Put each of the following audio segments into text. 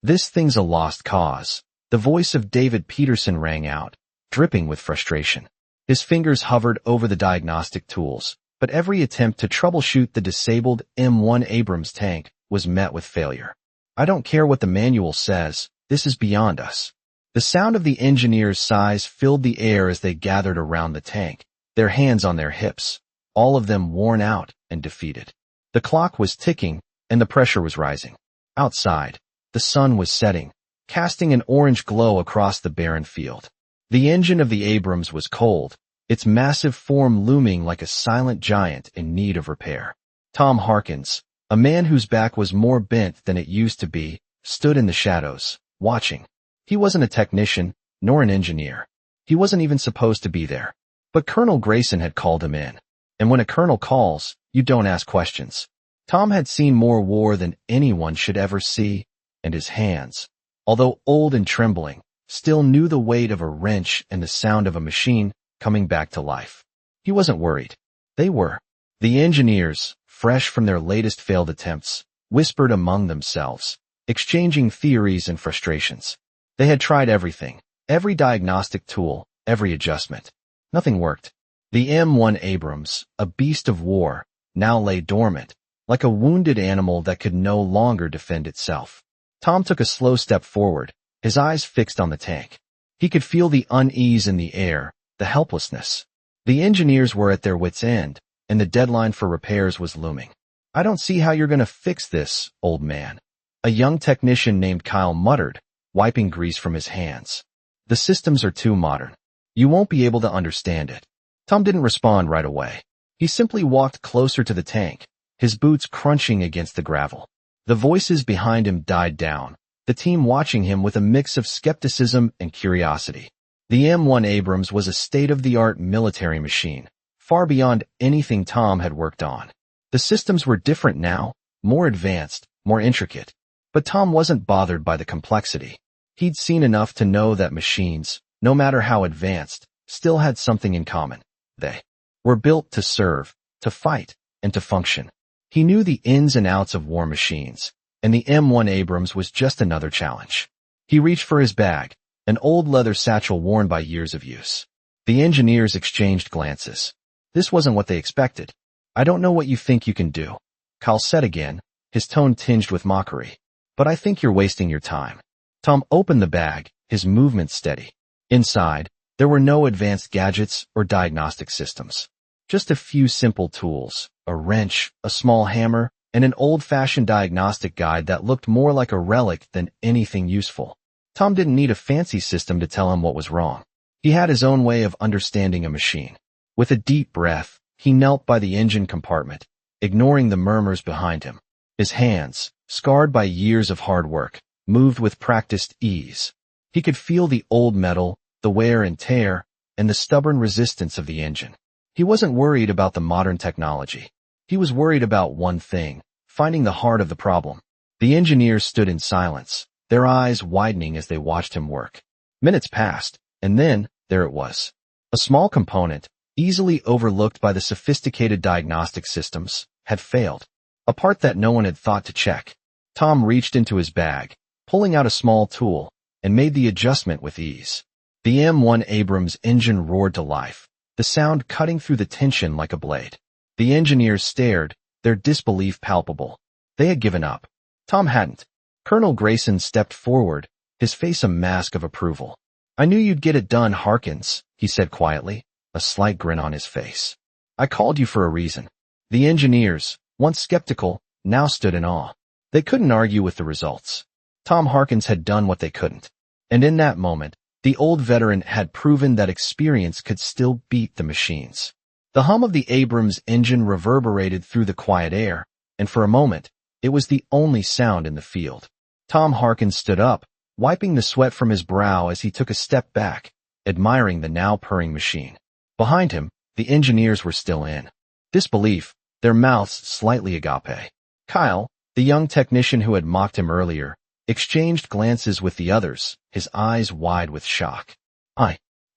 This thing's a lost cause. The voice of David Peterson rang out, dripping with frustration. His fingers hovered over the diagnostic tools, but every attempt to troubleshoot the disabled M1 Abrams tank was met with failure. I don't care what the manual says, this is beyond us. The sound of the engineers' sighs filled the air as they gathered around the tank, their hands on their hips, all of them worn out and defeated. The clock was ticking, and the pressure was rising. Outside, the sun was setting, casting an orange glow across the barren field. The engine of the Abrams was cold, its massive form looming like a silent giant in need of repair. Tom Harkins, a man whose back was more bent than it used to be, stood in the shadows, watching. He wasn't a technician, nor an engineer. He wasn't even supposed to be there. But Colonel Grayson had called him in. And when a colonel calls, you don't ask questions. Tom had seen more war than anyone should ever see, and his hands, although old and trembling, still knew the weight of a wrench and the sound of a machine coming back to life. He wasn't worried. They were. The engineers, fresh from their latest failed attempts, whispered among themselves, exchanging theories and frustrations. They had tried everything, every diagnostic tool, every adjustment. Nothing worked. The M1 Abrams, a beast of war, now lay dormant, like a wounded animal that could no longer defend itself. Tom took a slow step forward, his eyes fixed on the tank. He could feel the unease in the air, the helplessness. The engineers were at their wits' end, and the deadline for repairs was looming. I don't see how you're going to fix this, old man. A young technician named Kyle muttered, wiping grease from his hands. The systems are too modern. You won't be able to understand it. Tom didn't respond right away. He simply walked closer to the tank, his boots crunching against the gravel. The voices behind him died down, the team watching him with a mix of skepticism and curiosity. The M1 Abrams was a state-of-the-art military machine, far beyond anything Tom had worked on. The systems were different now, more advanced, more intricate. But Tom wasn't bothered by the complexity. He'd seen enough to know that machines, no matter how advanced, still had something in common. They were built to serve, to fight, and to function. He knew the ins and outs of war machines, and the M1 Abrams was just another challenge. He reached for his bag, an old leather satchel worn by years of use. The engineers exchanged glances. This wasn't what they expected. I don't know what you think you can do, Kyle said again, his tone tinged with mockery. But I think you're wasting your time. Tom opened the bag, his movements steady. Inside, there were no advanced gadgets or diagnostic systems. Just a few simple tools, a wrench, a small hammer, and an old-fashioned diagnostic guide that looked more like a relic than anything useful. Tom didn't need a fancy system to tell him what was wrong. He had his own way of understanding a machine. With a deep breath, he knelt by the engine compartment, ignoring the murmurs behind him. His hands, scarred by years of hard work, moved with practiced ease. He could feel the old metal, the wear and tear, and the stubborn resistance of the engine. He wasn't worried about the modern technology. He was worried about one thing, finding the heart of the problem. The engineers stood in silence, their eyes widening as they watched him work. Minutes passed, and then, there it was. A small component, easily overlooked by the sophisticated diagnostic systems, had failed. A part that no one had thought to check. Tom reached into his bag, pulling out a small tool, and made the adjustment with ease. The M1 Abrams engine roared to life, the sound cutting through the tension like a blade. The engineers stared, their disbelief palpable. They had given up. Tom hadn't. Colonel Grayson stepped forward, his face a mask of approval. I knew you'd get it done, Harkins, he said quietly, a slight grin on his face. I called you for a reason. The engineers, once skeptical, now stood in awe. They couldn't argue with the results. Tom Harkins had done what they couldn't. And in that moment, the old veteran had proven that experience could still beat the machines. The hum of the Abrams engine reverberated through the quiet air, and for a moment, it was the only sound in the field. Tom Harkins stood up, wiping the sweat from his brow as he took a step back, admiring the now purring machine. Behind him, the engineers were still in disbelief, their mouths slightly agape. Kyle, the young technician who had mocked him earlier, exchanged glances with the others, his eyes wide with shock. I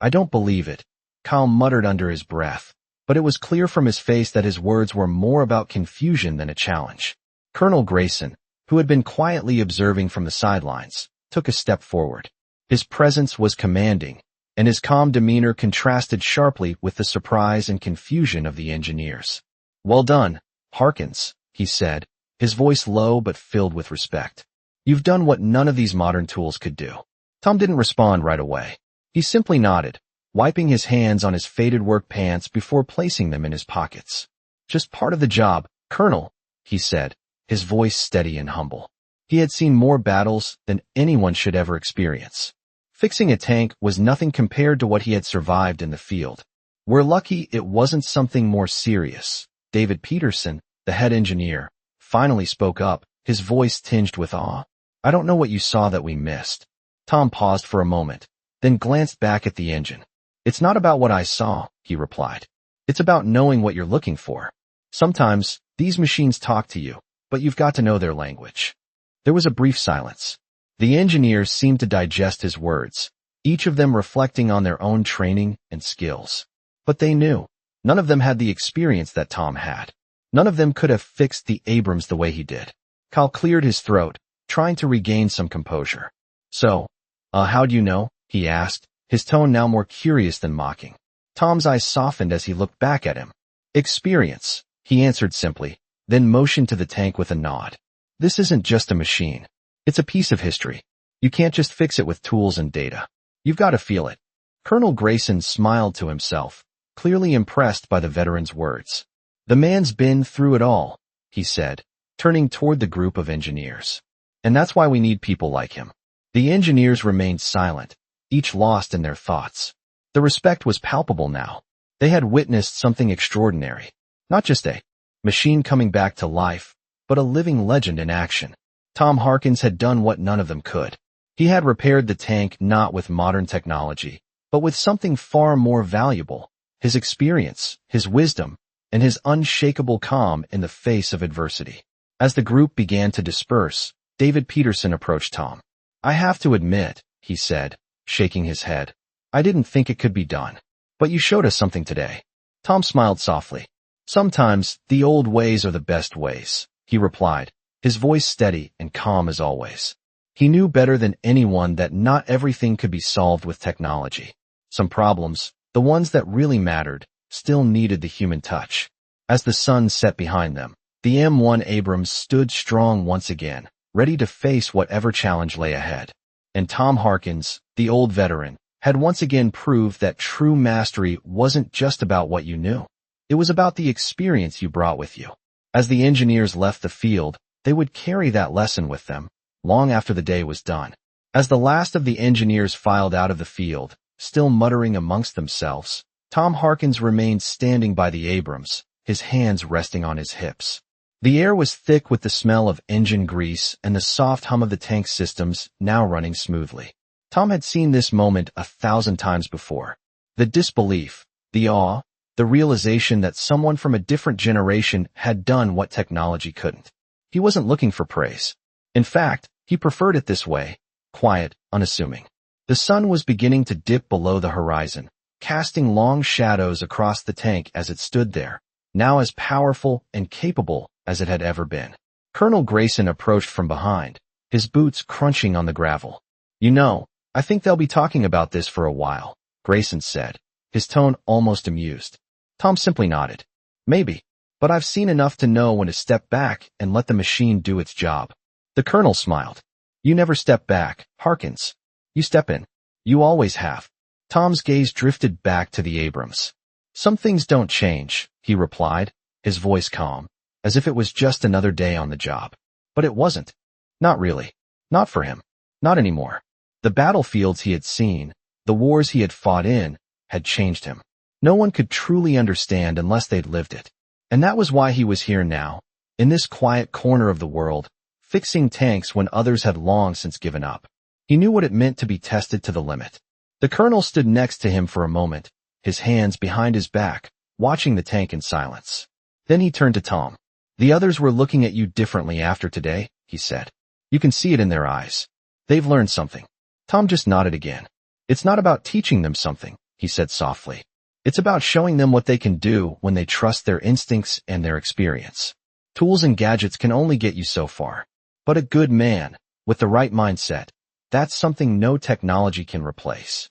don't believe it, Kyle muttered under his breath, but it was clear from his face that his words were more about confusion than a challenge. Colonel Grayson, who had been quietly observing from the sidelines, took a step forward. His presence was commanding, and his calm demeanor contrasted sharply with the surprise and confusion of the engineers. "Well done, Harkins," he said, his voice low but filled with respect. "You've done what none of these modern tools could do." Tom didn't respond right away. He simply nodded, wiping his hands on his faded work pants before placing them in his pockets. "Just part of the job, Colonel," he said, his voice steady and humble. He had seen more battles than anyone should ever experience. Fixing a tank was nothing compared to what he had survived in the field. "We're lucky it wasn't something more serious." David Peterson, the head engineer, finally spoke up, his voice tinged with awe. "I don't know what you saw that we missed." Tom paused for a moment, then glanced back at the engine. "It's not about what I saw," he replied. "It's about knowing what you're looking for. Sometimes, these machines talk to you, but you've got to know their language." There was a brief silence. The engineers seemed to digest his words, each of them reflecting on their own training and skills. But they knew. None of them had the experience that Tom had. None of them could have fixed the Abrams the way he did. Kyle cleared his throat, trying to regain some composure. "So, how'd you know?" he asked, his tone now more curious than mocking. Tom's eyes softened as he looked back at him. "Experience," he answered simply, then motioned to the tank with a nod. "This isn't just a machine. It's a piece of history. You can't just fix it with tools and data. You've got to feel it." Colonel Grayson smiled to himself, clearly impressed by the veteran's words. "The man's been through it all," he said, turning toward the group of engineers. "And that's why we need people like him." The engineers remained silent, each lost in their thoughts. The respect was palpable now. They had witnessed something extraordinary. Not just a machine coming back to life, but a living legend in action. Tom Harkins had done what none of them could. He had repaired the tank not with modern technology, but with something far more valuable: his experience, his wisdom, and his unshakable calm in the face of adversity. As the group began to disperse, David Peterson approached Tom. "I have to admit," he said, shaking his head, "I didn't think it could be done. But you showed us something today." Tom smiled softly. "Sometimes the old ways are the best ways," he replied, his voice steady and calm as always. He knew better than anyone that not everything could be solved with technology. Some problems, the ones that really mattered, still needed the human touch. As the sun set behind them, the M1 Abrams stood strong once again, ready to face whatever challenge lay ahead. And Tom Harkins, the old veteran, had once again proved that true mastery wasn't just about what you knew. It was about the experience you brought with you. As the engineers left the field, they would carry that lesson with them, long after the day was done. As the last of the engineers filed out of the field, still muttering amongst themselves, Tom Harkins remained standing by the Abrams, his hands resting on his hips. The air was thick with the smell of engine grease and the soft hum of the tank systems now running smoothly. Tom had seen this moment 1,000 times before. The disbelief, the awe, the realization that someone from a different generation had done what technology couldn't. He wasn't looking for praise. In fact, he preferred it this way, quiet, unassuming. The sun was beginning to dip below the horizon, casting long shadows across the tank as it stood there, now as powerful and capable as it had ever been. Colonel Grayson approached from behind, his boots crunching on the gravel. "You know, I think they'll be talking about this for a while," Grayson said, his tone almost amused. Tom simply nodded. "Maybe, but I've seen enough to know when to step back and let the machine do its job." The colonel smiled. "You never step back, Harkins. You step in. You always have." Tom's gaze drifted back to the Abrams. "Some things don't change," he replied, his voice calm, as if it was just another day on the job. But it wasn't. Not really. Not for him. Not anymore. The battlefields he had seen, the wars he had fought in, had changed him. No one could truly understand unless they'd lived it. And that was why he was here now, in this quiet corner of the world, fixing tanks when others had long since given up. He knew what it meant to be tested to the limit. The colonel stood next to him for a moment, his hands behind his back, watching the tank in silence. Then he turned to Tom. "The others were looking at you differently after today," he said. "You can see it in their eyes. They've learned something." Tom just nodded again. "It's not about teaching them something," he said softly. "It's about showing them what they can do when they trust their instincts and their experience. Tools and gadgets can only get you so far. but a good man, with the right mindset. That's something no technology can replace.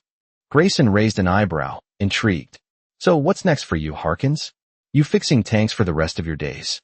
Grayson raised an eyebrow, intrigued. So what's next for you, Harkins? You fixing tanks for the rest of your days?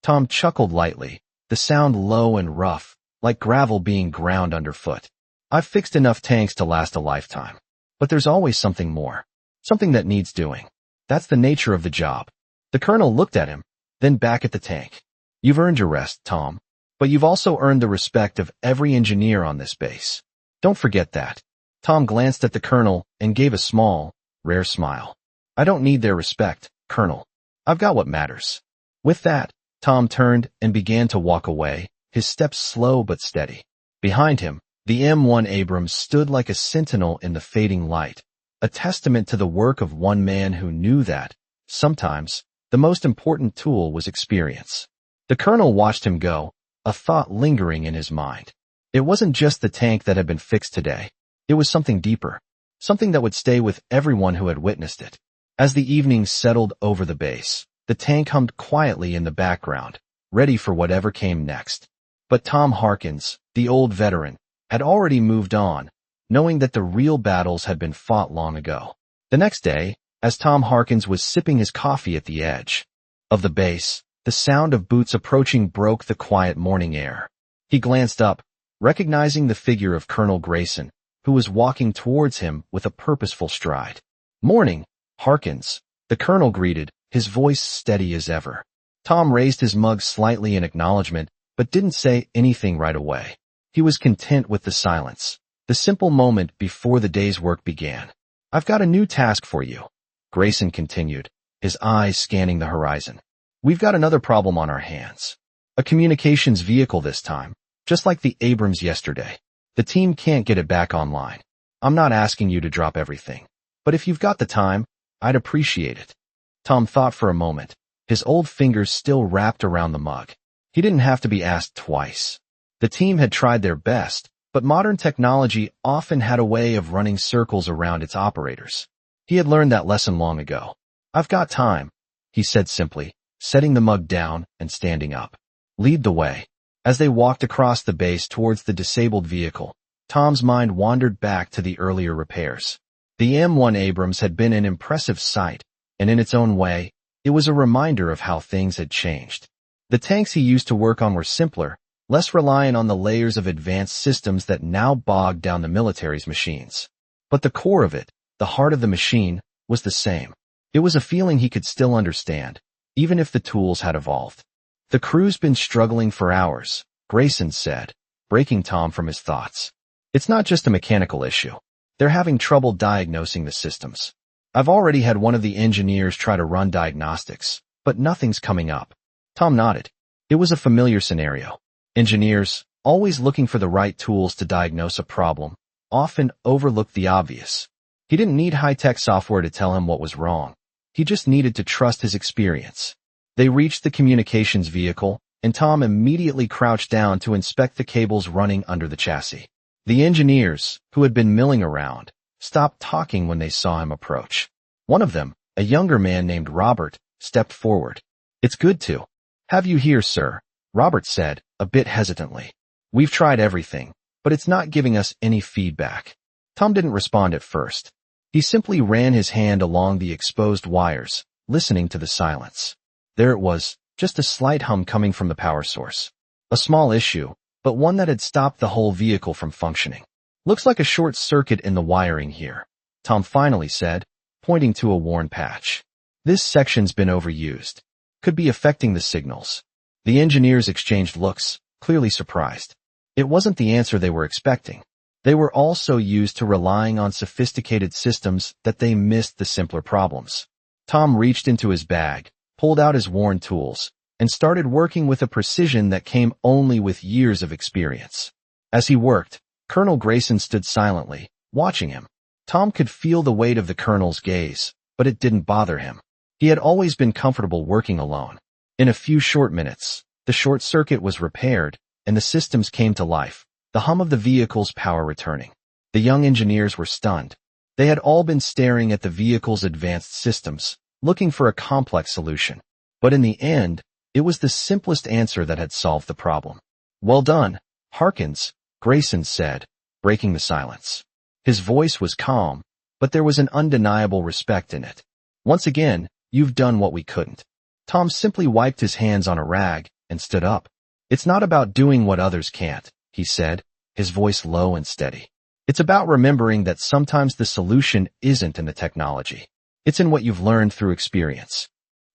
Tom chuckled lightly, the sound low and rough, like gravel being ground underfoot. I've fixed enough tanks to last a lifetime. But there's always something more. Something that needs doing. That's the nature of the job. The colonel looked at him, then back at the tank. You've earned your rest, Tom. But you've also earned the respect of every engineer on this base. Don't forget that. Tom glanced at the colonel and gave a small, rare smile. I don't need their respect, Colonel. I've got what matters. With that, Tom turned and began to walk away, his steps slow but steady. Behind him, the M1 Abrams stood like a sentinel in the fading light, a testament to the work of one man who knew that, sometimes, the most important tool was experience. The colonel watched him go, a thought lingering in his mind. It wasn't just the tank that had been fixed today. It was something deeper, something that would stay with everyone who had witnessed it. As the evening settled over the base, the tank hummed quietly in the background, ready for whatever came next. But Tom Harkins, the old veteran, had already moved on, knowing that the real battles had been fought long ago. The next day, as Tom Harkins was sipping his coffee at the edge of the base, the sound of boots approaching broke the quiet morning air. He glanced up, recognizing the figure of Colonel Grayson, who was walking towards him with a purposeful stride. Morning, Harkins, the colonel greeted, his voice steady as ever. Tom raised his mug slightly in acknowledgement, but didn't say anything right away. He was content with the silence, the simple moment before the day's work began. I've got a new task for you, Grayson continued, his eyes scanning the horizon. We've got another problem on our hands. A communications vehicle this time, just like the Abrams yesterday. The team can't get it back online. I'm not asking you to drop everything, but if you've got the time, I'd appreciate it. Tom thought for a moment, his old fingers still wrapped around the mug. He didn't have to be asked twice. The team had tried their best, but modern technology often had a way of running circles around its operators. He had learned that lesson long ago. I've got time, he said simply, setting the mug down and standing up. Lead the way. As they walked across the base towards the disabled vehicle, Tom's mind wandered back to the earlier repairs. The M1 Abrams had been an impressive sight, and in its own way, it was a reminder of how things had changed. The tanks he used to work on were simpler, less reliant on the layers of advanced systems that now bogged down the military's machines. But the core of it, the heart of the machine, was the same. It was a feeling he could still understand, even if the tools had evolved. The crew's been struggling for hours, Grayson said, breaking Tom from his thoughts. It's not just a mechanical issue. They're having trouble diagnosing the systems. I've already had one of the engineers try to run diagnostics, but nothing's coming up. Tom nodded. It was a familiar scenario. Engineers, always looking for the right tools to diagnose a problem, often overlooked the obvious. He didn't need high-tech software to tell him what was wrong. He just needed to trust his experience. They reached the communications vehicle, and Tom immediately crouched down to inspect the cables running under the chassis. The engineers, who had been milling around, stopped talking when they saw him approach. One of them, a younger man named Robert, stepped forward. It's good to have you here, sir, Robert said, a bit hesitantly. We've tried everything, but it's not giving us any feedback. Tom didn't respond at first. He simply ran his hand along the exposed wires, listening to the silence. There it was, just a slight hum coming from the power source. A small issue, but one that had stopped the whole vehicle from functioning. Looks like a short circuit in the wiring here, Tom finally said, pointing to a worn patch. This section's been overused. Could be affecting the signals. The engineers exchanged looks, clearly surprised. It wasn't the answer they were expecting. They were all so used to relying on sophisticated systems that they missed the simpler problems. Tom reached into his bag, pulled out his worn tools, and started working with a precision that came only with years of experience. As he worked, Colonel Grayson stood silently, watching him. Tom could feel the weight of the colonel's gaze, but it didn't bother him. He had always been comfortable working alone. In a few short minutes, the short circuit was repaired, and the systems came to life, the hum of the vehicle's power returning. The young engineers were stunned. They had all been staring at the vehicle's advanced systems, looking for a complex solution. But in the end, it was the simplest answer that had solved the problem. Well done, Harkins, Grayson said, breaking the silence. His voice was calm, but there was an undeniable respect in it. Once again, you've done what we couldn't. Tom simply wiped his hands on a rag and stood up. It's not about doing what others can't, he said, his voice low and steady. It's about remembering that sometimes the solution isn't in the technology. It's in what you've learned through experience.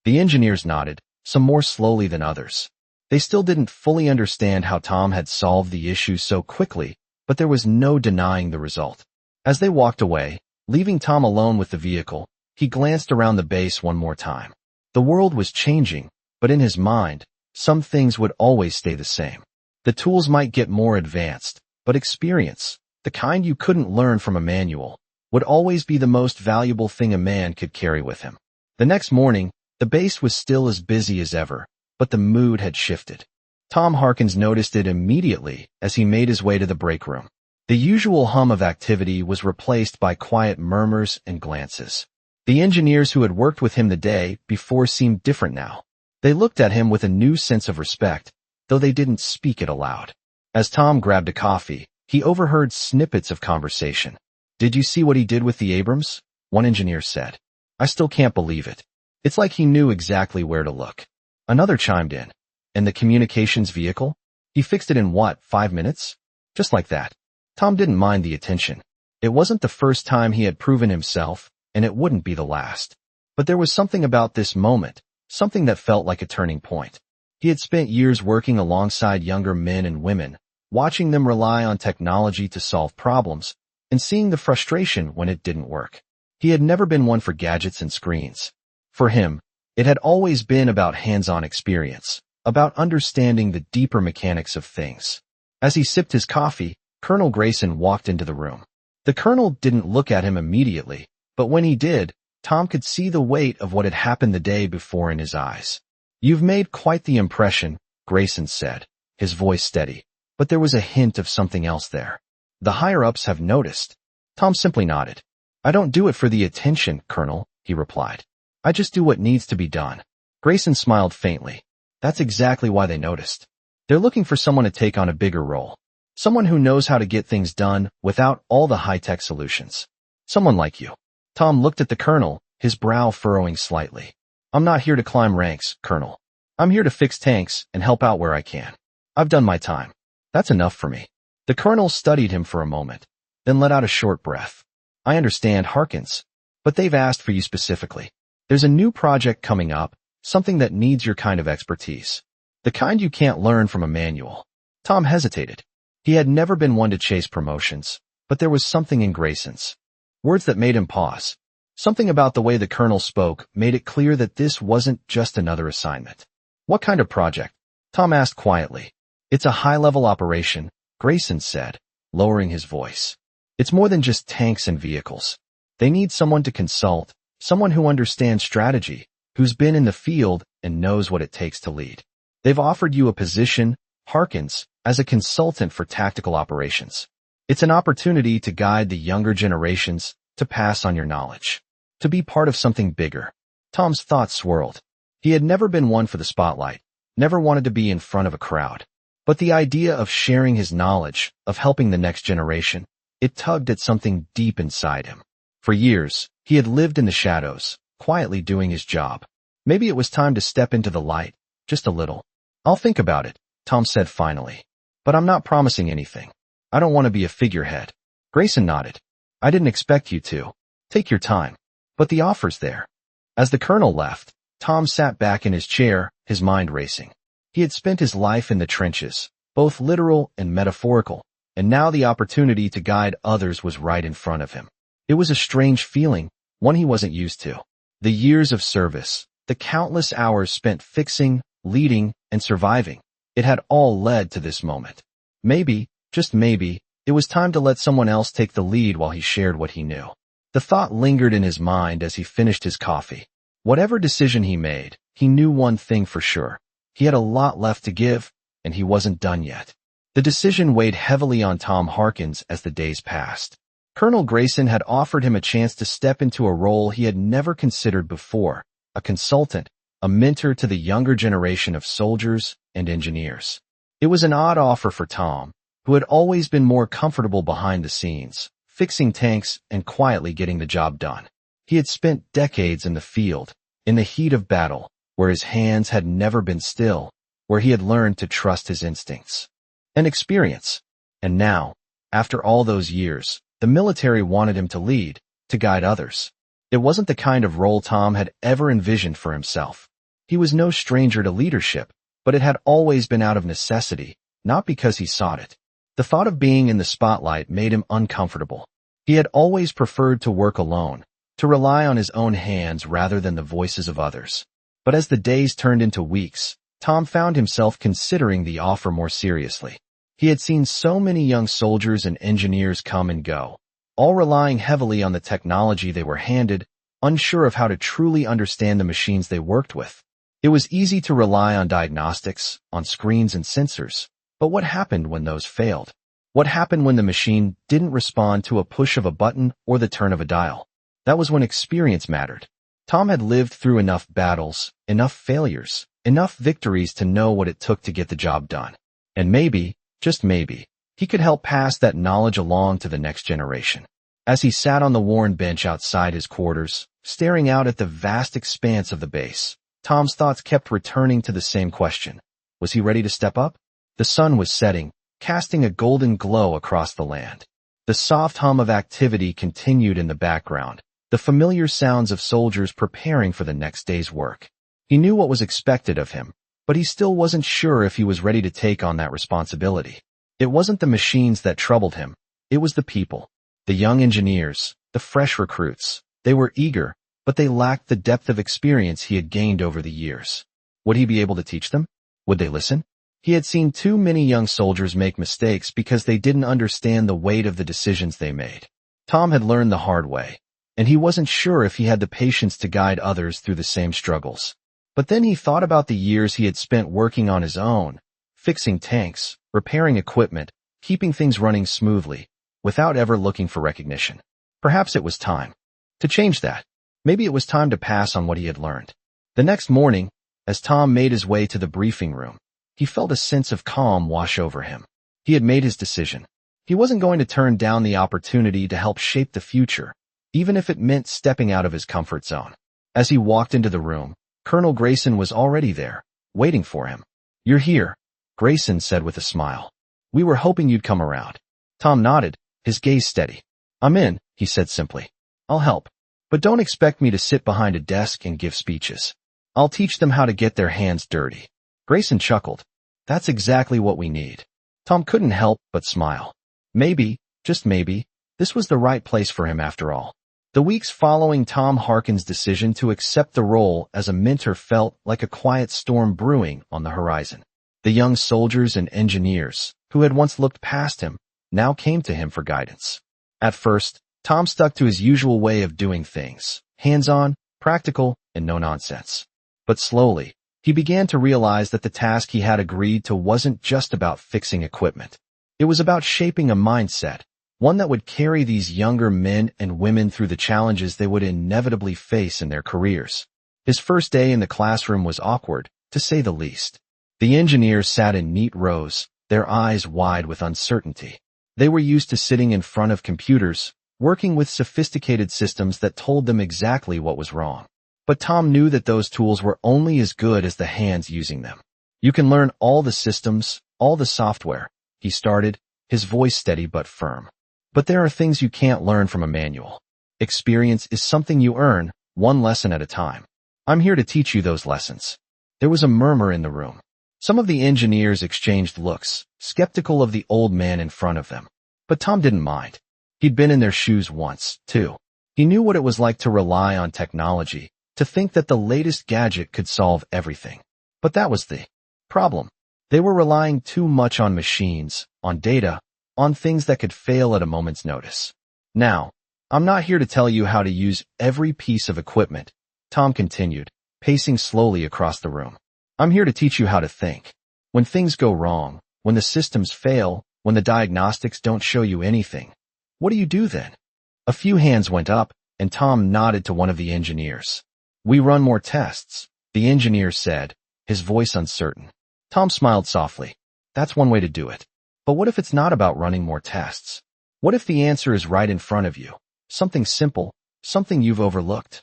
The engineers nodded, some more slowly than others. They still didn't fully understand how Tom had solved the issue so quickly, but there was no denying the result. As they walked away, leaving Tom alone with the vehicle, he glanced around the base one more time. The world was changing, but in his mind, some things would always stay the same. The tools might get more advanced, but experience, the kind you couldn't learn from a manual, would always be the most valuable thing a man could carry with him. The next morning, the base was still as busy as ever, but the mood had shifted. Tom Harkins noticed it immediately as he made his way to the break room. The usual hum of activity was replaced by quiet murmurs and glances. The engineers who had worked with him the day before seemed different now. They looked at him with a new sense of respect, though they didn't speak it aloud. As Tom grabbed a coffee, he overheard snippets of conversation. "Did you see what he did with the Abrams?" one engineer said. "I still can't believe it. It's like he knew exactly where to look." Another chimed in. "And the communications vehicle? He fixed it in what, 5 minutes? Just like that." Tom didn't mind the attention. It wasn't the first time he had proven himself, and it wouldn't be the last. But there was something about this moment, something that felt like a turning point. He had spent years working alongside younger men and women, watching them rely on technology to solve problems, and seeing the frustration when it didn't work. He had never been one for gadgets and screens. For him, it had always been about hands-on experience, about understanding the deeper mechanics of things. As he sipped his coffee, Colonel Grayson walked into the room. The colonel didn't look at him immediately, but when he did, Tom could see the weight of what had happened the day before in his eyes. "You've made quite the impression," Grayson said, his voice steady, but there was a hint of something else there. "The higher-ups have noticed." Tom simply nodded. "I don't do it for the attention, Colonel," he replied. "I just do what needs to be done." Grayson smiled faintly. "That's exactly why they noticed. They're looking for someone to take on a bigger role. Someone who knows how to get things done without all the high-tech solutions. Someone like you." Tom looked at the colonel, his brow furrowing slightly. "I'm not here to climb ranks, Colonel. I'm here to fix tanks and help out where I can. I've done my time. That's enough for me." The colonel studied him for a moment, then let out a short breath. "I understand, Harkins, but they've asked for you specifically. There's a new project coming up, something that needs your kind of expertise. The kind you can't learn from a manual." Tom hesitated. He had never been one to chase promotions, but there was something in Grayson's words that made him pause. Something about the way the colonel spoke made it clear that this wasn't just another assignment. "What kind of project?" Tom asked quietly. "It's a high-level operation," Grayson said, lowering his voice. "It's more than just tanks and vehicles. They need someone to consult, someone who understands strategy, who's been in the field and knows what it takes to lead. They've offered you a position, Harkins, as a consultant for tactical operations. It's an opportunity to guide the younger generations, to pass on your knowledge, to be part of something bigger." Tom's thoughts swirled. He had never been one for the spotlight, never wanted to be in front of a crowd. But the idea of sharing his knowledge, of helping the next generation, it tugged at something deep inside him. For years, he had lived in the shadows, quietly doing his job. Maybe it was time to step into the light, just a little. "I'll think about it," Tom said finally. "But I'm not promising anything. I don't want to be a figurehead." Grayson nodded. "I didn't expect you to. Take your time. But the offer's there." As the colonel left, Tom sat back in his chair, his mind racing. He had spent his life in the trenches, both literal and metaphorical, and now the opportunity to guide others was right in front of him. It was a strange feeling, one he wasn't used to. The years of service, the countless hours spent fixing, leading, and surviving, it had all led to this moment. Maybe, just maybe, it was time to let someone else take the lead while he shared what he knew. The thought lingered in his mind as he finished his coffee. Whatever decision he made, he knew one thing for sure. He had a lot left to give, and he wasn't done yet. The decision weighed heavily on Tom Harkins as the days passed. Colonel Grayson had offered him a chance to step into a role he had never considered before, a consultant, a mentor to the younger generation of soldiers and engineers. It was an odd offer for Tom, who had always been more comfortable behind the scenes, fixing tanks and quietly getting the job done. He had spent decades in the field, in the heat of battle, where his hands had never been still, where he had learned to trust his instincts and experience. And now, after all those years, the military wanted him to lead, to guide others. It wasn't the kind of role Tom had ever envisioned for himself. He was no stranger to leadership, but it had always been out of necessity, not because he sought it. The thought of being in the spotlight made him uncomfortable. He had always preferred to work alone, to rely on his own hands rather than the voices of others. But as the days turned into weeks, Tom found himself considering the offer more seriously. He had seen so many young soldiers and engineers come and go, all relying heavily on the technology they were handed, unsure of how to truly understand the machines they worked with. It was easy to rely on diagnostics, on screens and sensors, but what happened when those failed? What happened when the machine didn't respond to a push of a button or the turn of a dial? That was when experience mattered. Tom had lived through enough battles, enough failures, enough victories to know what it took to get the job done. And maybe, just maybe, he could help pass that knowledge along to the next generation. As he sat on the worn bench outside his quarters, staring out at the vast expanse of the base, Tom's thoughts kept returning to the same question. Was he ready to step up? The sun was setting, casting a golden glow across the land. The soft hum of activity continued in the background, the familiar sounds of soldiers preparing for the next day's work. He knew what was expected of him, but he still wasn't sure if he was ready to take on that responsibility. It wasn't the machines that troubled him. It was the people. The young engineers, the fresh recruits. They were eager, but they lacked the depth of experience he had gained over the years. Would he be able to teach them? Would they listen? He had seen too many young soldiers make mistakes because they didn't understand the weight of the decisions they made. Tom had learned the hard way, and he wasn't sure if he had the patience to guide others through the same struggles. But then he thought about the years he had spent working on his own, fixing tanks, repairing equipment, keeping things running smoothly, without ever looking for recognition. Perhaps it was time to change that. Maybe it was time to pass on what he had learned. The next morning, as Tom made his way to the briefing room, he felt a sense of calm wash over him. He had made his decision. He wasn't going to turn down the opportunity to help shape the future, even if it meant stepping out of his comfort zone. As he walked into the room, Colonel Grayson was already there, waiting for him. "You're here," Grayson said with a smile. "We were hoping you'd come around." Tom nodded, his gaze steady. "I'm in," he said simply. "I'll help. But don't expect me to sit behind a desk and give speeches. I'll teach them how to get their hands dirty." Grayson chuckled. "That's exactly what we need." Tom couldn't help but smile. Maybe, just maybe, this was the right place for him after all. The weeks following Tom Harkin's decision to accept the role as a mentor felt like a quiet storm brewing on the horizon. The young soldiers and engineers, who had once looked past him, now came to him for guidance. At first, Tom stuck to his usual way of doing things, hands-on, practical, and no nonsense. But slowly, he began to realize that the task he had agreed to wasn't just about fixing equipment. It was about shaping a mindset, one that would carry these younger men and women through the challenges they would inevitably face in their careers. His first day in the classroom was awkward, to say the least. The engineers sat in neat rows, their eyes wide with uncertainty. They were used to sitting in front of computers, working with sophisticated systems that told them exactly what was wrong. But Tom knew that those tools were only as good as the hands using them. "You can learn all the systems, all the software," he started, his voice steady but firm. "But there are things you can't learn from a manual. Experience is something you earn, one lesson at a time. I'm here to teach you those lessons." There was a murmur in the room. Some of the engineers exchanged looks, skeptical of the old man in front of them. But Tom didn't mind. He'd been in their shoes once, too. He knew what it was like to rely on technology, to think that the latest gadget could solve everything. But that was the problem. They were relying too much on machines, on data, on things that could fail at a moment's notice. "Now, I'm not here to tell you how to use every piece of equipment," Tom continued, pacing slowly across the room. "I'm here to teach you how to think. When things go wrong, when the systems fail, when the diagnostics don't show you anything, what do you do then?" A few hands went up, and Tom nodded to one of the engineers. "We run more tests," the engineer said, his voice uncertain. Tom smiled softly. That's one way to do it. But what if it's not about running more tests? What if the answer is right in front of you? Something simple, something you've overlooked.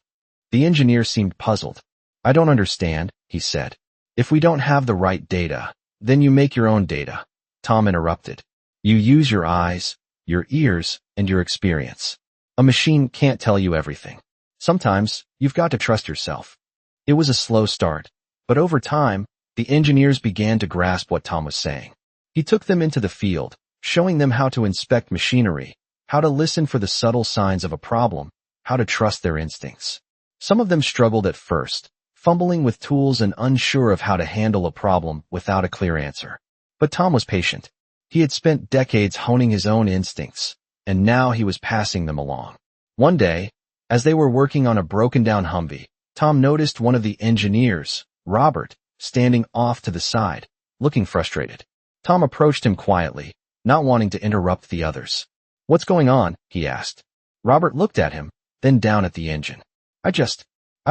The engineer seemed puzzled. I don't understand, he said. If we don't have the right data, then you make your own data. Tom interrupted. You use your eyes, your ears, and your experience. A machine can't tell you everything. Sometimes, you've got to trust yourself. It was a slow start, but over time, the engineers began to grasp what Tom was saying. He took them into the field, showing them how to inspect machinery, how to listen for the subtle signs of a problem, how to trust their instincts. Some of them struggled at first, fumbling with tools and unsure of how to handle a problem without a clear answer. But Tom was patient. He had spent decades honing his own instincts, and now he was passing them along. One day, as they were working on a broken-down Humvee, Tom noticed one of the engineers, Robert, standing off to the side, looking frustrated. Tom approached him quietly, not wanting to interrupt the others. What's going on? He asked. Robert looked at him, then down at the engine. I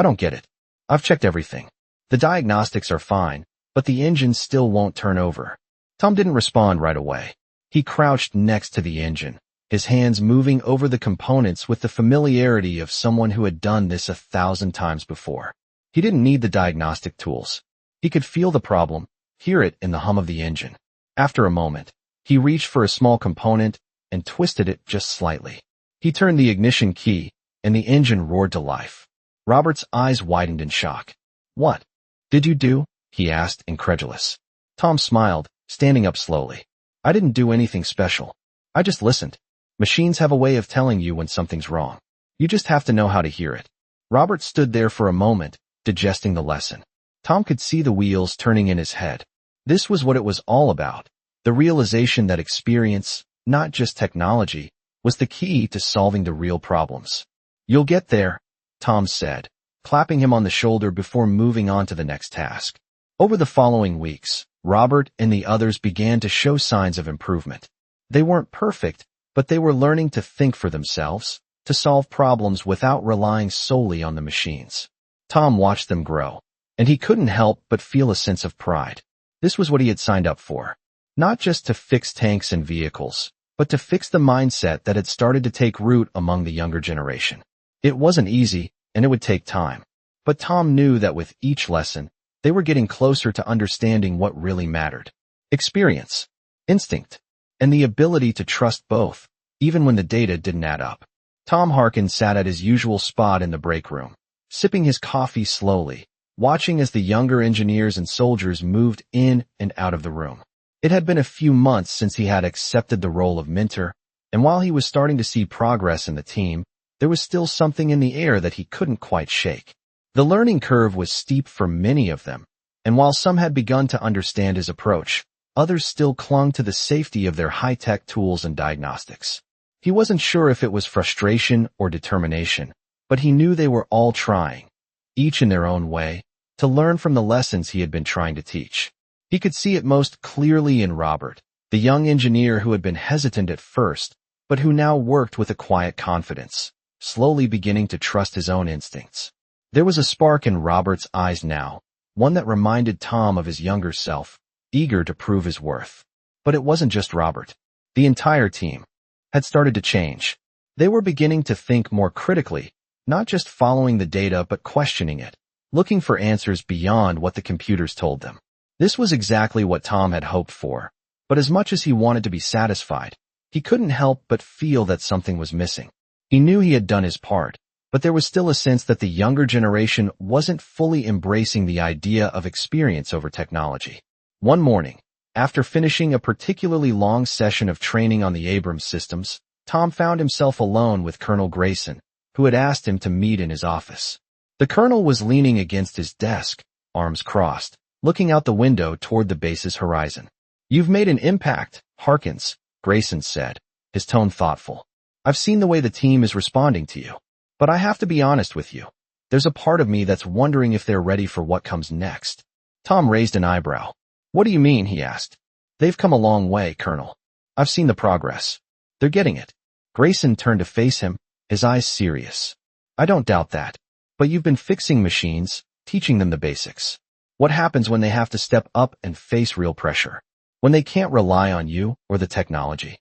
don't get it. I've checked everything. The diagnostics are fine, but the engine still won't turn over. Tom didn't respond right away. He crouched next to the engine, his hands moving over the components with the familiarity of someone who had done this 1,000 times before. He didn't need the diagnostic tools. He could feel the problem, hear it in the hum of the engine. After a moment, he reached for a small component and twisted it just slightly. He turned the ignition key, and the engine roared to life. Robert's eyes widened in shock. What did you do? He asked, incredulous. Tom smiled, standing up slowly. I didn't do anything special. I just listened. Machines have a way of telling you when something's wrong. You just have to know how to hear it. Robert stood there for a moment, digesting the lesson. Tom could see the wheels turning in his head. This was what it was all about. The realization that experience, not just technology, was the key to solving the real problems. You'll get there, Tom said, clapping him on the shoulder before moving on to the next task. Over the following weeks, Robert and the others began to show signs of improvement. They weren't perfect, but they were learning to think for themselves, to solve problems without relying solely on the machines. Tom watched them grow, and he couldn't help but feel a sense of pride. This was what he had signed up for. Not just to fix tanks and vehicles, but to fix the mindset that had started to take root among the younger generation. It wasn't easy, and it would take time. But Tom knew that with each lesson, they were getting closer to understanding what really mattered. Experience, instinct, and the ability to trust both, even when the data didn't add up. Tom Harkin sat at his usual spot in the break room, sipping his coffee slowly, watching as the younger engineers and soldiers moved in and out of the room. It had been a few months since he had accepted the role of mentor, and while he was starting to see progress in the team, there was still something in the air that he couldn't quite shake. The learning curve was steep for many of them, and while some had begun to understand his approach, others still clung to the safety of their high-tech tools and diagnostics. He wasn't sure if it was frustration or determination, but he knew they were all trying, each in their own way, to learn from the lessons he had been trying to teach. He could see it most clearly in Robert, the young engineer who had been hesitant at first, but who now worked with a quiet confidence, slowly beginning to trust his own instincts. There was a spark in Robert's eyes now, one that reminded Tom of his younger self, eager to prove his worth. But it wasn't just Robert. The entire team had started to change. They were beginning to think more critically, not just following the data but questioning it, looking for answers beyond what the computers told them. This was exactly what Tom had hoped for, but as much as he wanted to be satisfied, he couldn't help but feel that something was missing. He knew he had done his part, but there was still a sense that the younger generation wasn't fully embracing the idea of experience over technology. One morning, after finishing a particularly long session of training on the Abrams systems, Tom found himself alone with Colonel Grayson, who had asked him to meet in his office. The colonel was leaning against his desk, arms crossed, looking out the window toward the base's horizon. You've made an impact, Harkins, Grayson said, his tone thoughtful. I've seen the way the team is responding to you. But I have to be honest with you. There's a part of me that's wondering if they're ready for what comes next. Tom raised an eyebrow. What do you mean? He asked. They've come a long way, Colonel. I've seen the progress. They're getting it. Grayson turned to face him, his eyes serious. I don't doubt that. But you've been fixing machines, teaching them the basics. What happens when they have to step up and face real pressure? when they can't rely on you or the technology?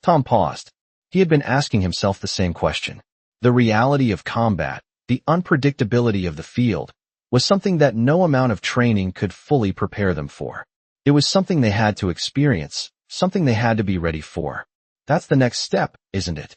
Tom paused. He had been asking himself the same question. The reality of combat, the unpredictability of the field, was something that no amount of training could fully prepare them for. It was something they had to experience, something they had to be ready for. That's the next step, isn't it?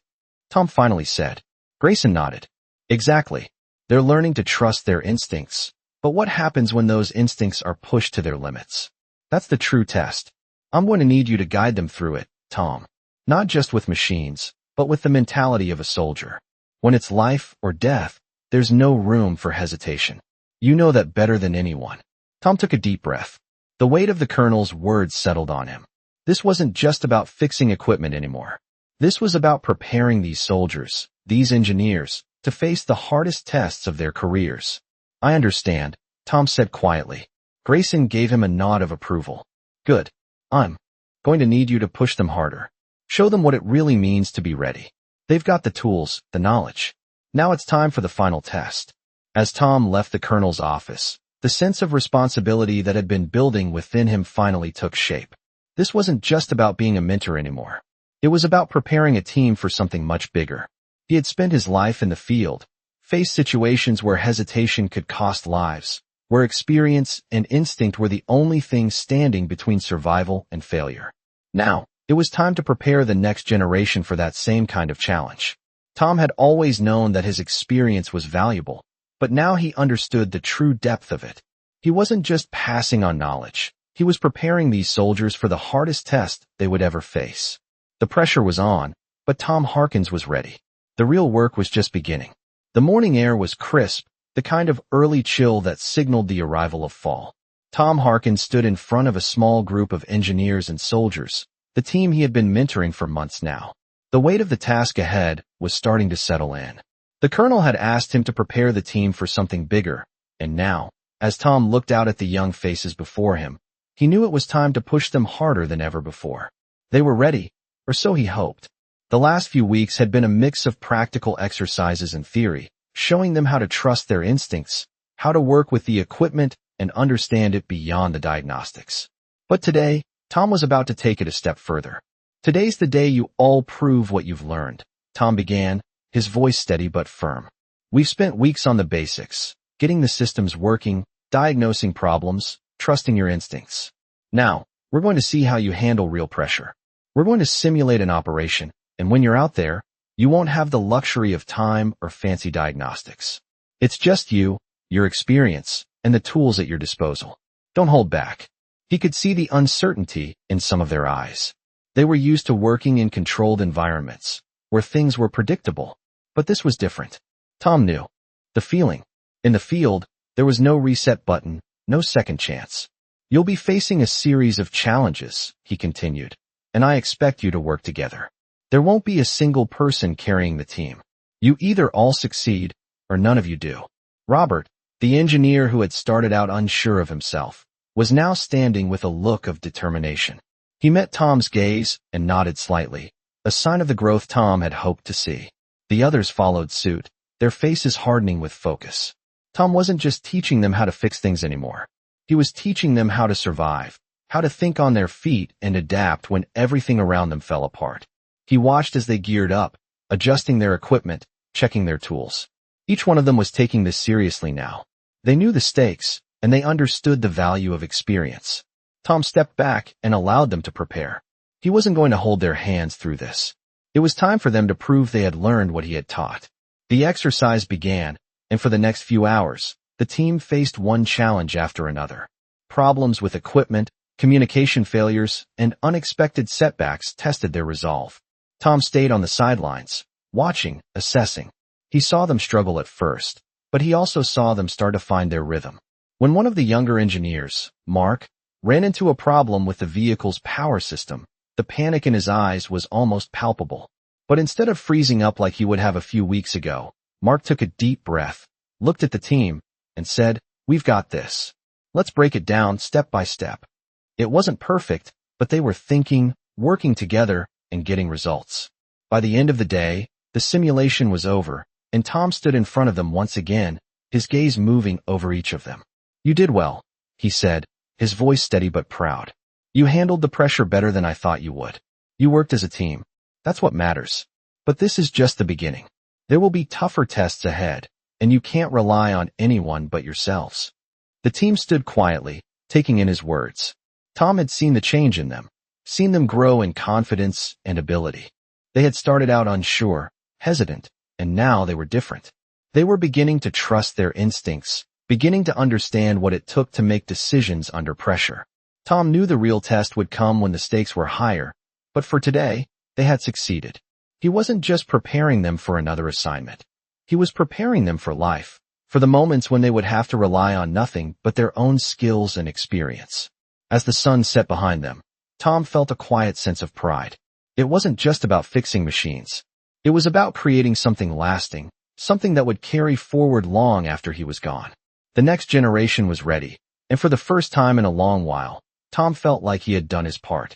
Tom finally said. Grayson nodded. Exactly. They're learning to trust their instincts. But what happens when those instincts are pushed to their limits? That's the true test. I'm going to need you to guide them through it, Tom. Not just with machines, but with the mentality of a soldier. When it's life or death, there's no room for hesitation. You know that better than anyone. Tom took a deep breath. The weight of the colonel's words settled on him. This wasn't just about fixing equipment anymore. This was about preparing these soldiers, these engineers, to face the hardest tests of their careers. I understand, Tom said quietly. Grayson gave him a nod of approval. Good. I'm going to need you to push them harder. Show them what it really means to be ready. They've got the tools, the knowledge. Now it's time for the final test. As Tom left the colonel's office, the sense of responsibility that had been building within him finally took shape. This wasn't just about being a mentor anymore. It was about preparing a team for something much bigger. He had spent his life in the field, faced situations where hesitation could cost lives, where experience and instinct were the only things standing between survival and failure. Now, it was time to prepare the next generation for that same kind of challenge. Tom had always known that his experience was valuable, but now he understood the true depth of it. He wasn't just passing on knowledge. He was preparing these soldiers for the hardest test they would ever face. The pressure was on, but Tom Harkins was ready. The real work was just beginning. The morning air was crisp, the kind of early chill that signaled the arrival of fall. Tom Harkins stood in front of a small group of engineers and soldiers, the team he had been mentoring for months now. The weight of the task ahead was starting to settle in. The colonel had asked him to prepare the team for something bigger, and now, as Tom looked out at the young faces before him, he knew it was time to push them harder than ever before. They were ready, or so he hoped. The last few weeks had been a mix of practical exercises and theory, showing them how to trust their instincts, how to work with the equipment, and understand it beyond the diagnostics. But today, Tom was about to take it a step further. Today's the day you all prove what you've learned, Tom began, his voice steady but firm. We've spent weeks on the basics, getting the systems working, diagnosing problems, trusting your instincts. Now, we're going to see how you handle real pressure. We're going to simulate an operation, and when you're out there, you won't have the luxury of time or fancy diagnostics. It's just you, your experience, and the tools at your disposal. Don't hold back. He could see the uncertainty in some of their eyes. They were used to working in controlled environments, where things were predictable. But this was different. Tom knew. The feeling. In the field, there was no reset button, no second chance. You'll be facing a series of challenges, he continued, and I expect you to work together. There won't be a single person carrying the team. You either all succeed, or none of you do. Robert, the engineer who had started out unsure of himself, was now standing with a look of determination. He met Tom's gaze and nodded slightly, a sign of the growth Tom had hoped to see. The others followed suit, their faces hardening with focus. Tom wasn't just teaching them how to fix things anymore. He was teaching them how to survive, how to think on their feet and adapt when everything around them fell apart. He watched as they geared up, adjusting their equipment, checking their tools. Each one of them was taking this seriously now. They knew the stakes, and they understood the value of experience. Tom stepped back and allowed them to prepare. He wasn't going to hold their hands through this. It was time for them to prove they had learned what he had taught. The exercise began, and for the next few hours, the team faced one challenge after another. Problems with equipment, communication failures, and unexpected setbacks tested their resolve. Tom stayed on the sidelines, watching, assessing. He saw them struggle at first, but he also saw them start to find their rhythm. When one of the younger engineers, Mark, ran into a problem with the vehicle's power system, the panic in his eyes was almost palpable. But instead of freezing up like he would have a few weeks ago, Mark took a deep breath, looked at the team, and said, "We've got this. Let's break it down step by step." It wasn't perfect, but they were thinking, working together, and getting results. By the end of the day, the simulation was over, and Tom stood in front of them once again, his gaze moving over each of them. "You did well," he said, his voice steady but proud. You handled the pressure better than I thought you would. You worked as a team. That's what matters. But this is just the beginning. There will be tougher tests ahead, and you can't rely on anyone but yourselves." The team stood quietly, taking in his words. Tom had seen the change in them, seen them grow in confidence and ability. They had started out unsure, hesitant, and now they were different. They were beginning to trust their instincts, beginning to understand what it took to make decisions under pressure. Tom knew the real test would come when the stakes were higher, but for today, they had succeeded. He wasn't just preparing them for another assignment. He was preparing them for life, for the moments when they would have to rely on nothing but their own skills and experience. As the sun set behind them, Tom felt a quiet sense of pride. It wasn't just about fixing machines. It was about creating something lasting, something that would carry forward long after he was gone. The next generation was ready, and for the first time in a long while, Tom felt like he had done his part.